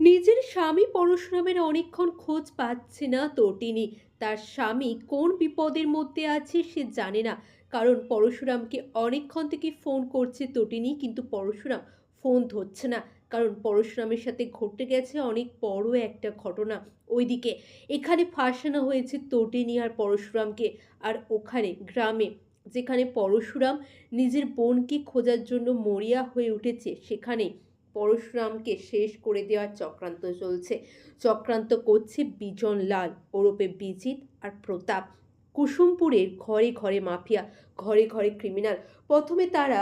নিজের স্বামী পরশুরামের অনেকক্ষণ খোঁজ পাচ্ছে না তটিনী। তার স্বামী কোন বিপদের মধ্যে আছে সে জানে না। কারণ পরশুরামকে অনেকক্ষণ থেকে ফোন করছে তটিনী, কিন্তু পরশুরাম ফোন ধরছে না। কারণ পরশুরামের সাথে ঘটে গেছে অনেক বড় একটা ঘটনা। ওইদিকে এখানে ফাঁসানো হয়েছে তটিনী আর পরশুরামকে। আর ওখানে গ্রামে, যেখানে পরশুরাম নিজের বোনকে খোঁজার জন্য মরিয়া হয়ে উঠেছে, সেখানে পরশুরামকে শেষ করে দেওয়ার চক্রান্ত চলছে। চক্রান্ত করছে বিজন লাল ওরফে বিজিত আর প্রতাপ। কুসুমপুরের ঘরে ঘরে মাফিয়া, ঘরে ঘরে ক্রিমিনাল। প্রথমে তারা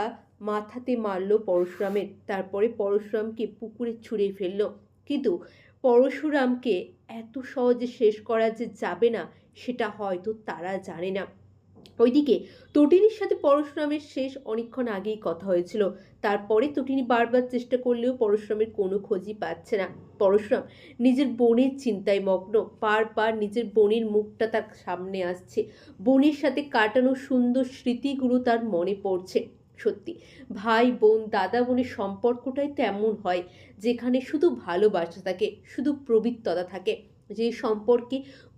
মাথাতে মারল পরশুরামের, তারপরে পরশুরামকে পুকুরে ছুঁড়ে ফেললো। কিন্তু পরশুরামকে এত সহজে শেষ করা যে যাবে না, সেটা হয়তো তারা জানে না। ওইদিকে তটিনীর সাথে পরশুরামের শেষ অনেকক্ষণ আগেই কথা হয়েছিল। তারপরে তটিনী বারবার চেষ্টা করলেও পরশুরামের কোনো খোঁজই পাচ্ছে না। পরশুরাম নিজের বোনের চিন্তায় মগ্ন। বারবার নিজের বোনের মুখটা তার সামনে আসছে, বোনের সাথে কাটানো সুন্দর স্মৃতিগুলো তার মনে পড়ছে। সত্যি, ভাই বোন দাদা বোনের সম্পর্কটাই তেমন হয়, যেখানে শুধু ভালোবাসা থাকে, শুধু প্রবৃত্ততা থাকে, যে সম্পর্কে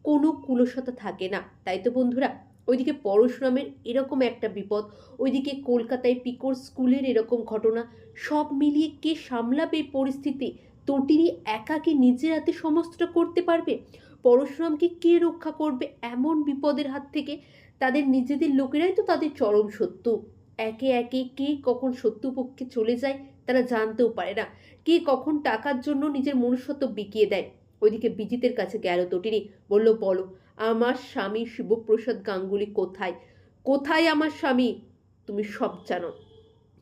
কোনো কুলসতা থাকে না। তাই তো বন্ধুরা, ওইদিকে পরশুরামের এরকম একটা বিপদ, ওইদিকে কলকাতায় পিকোর স্কুলের এরকম ঘটনা, সব মিলিয়ে কে সামলাবে এই পরিস্থিতি? তটিনী একা কি নিজের হাতে সমস্তটা করতে পারবে? পরশুরামকে কে রক্ষা করবে এমন বিপদের হাত থেকে? তাদের নিজেদের লোকেরাই তো তাদের চরম শত্রু। একে একে কে কখন শত্রুপক্ষে চলে যায় তারা জানতেও পারে না। কে কখন টাকার জন্য নিজের মনুষ্যত্ব বিকিয়ে দেয়। ওইদিকে বিজিতের কাছে গেল তটিনী, বলল, বলো আমার স্বামী শিবপ্রসাদ গাঙ্গুলি কোথায়? কোথায় আমার স্বামী? তুমি সব জানো,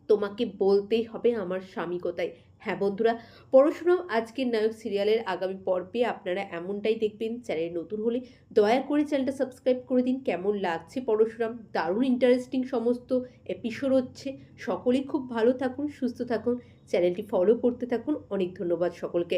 তোমাকে বলতেই হবে আমার স্বামী কোথায়। হ্যাঁ বন্ধুরা, পরশুরাম আজকের নায়ক সিরিয়ালের আগামী পর্বে আপনারা এমনটাই দেখবেন। চ্যানেল নতুন হলে দয়া করে চ্যানেলটা সাবস্ক্রাইব করে দিন। কেমন লাগছে পরশুরাম? দারুণ ইন্টারেস্টিং সমস্ত এপিসোড হচ্ছে। সকলেই খুব ভালো থাকুন, সুস্থ থাকুন, চ্যানেলটি ফলো করতে থাকুন। অনেক ধন্যবাদ সকলকে।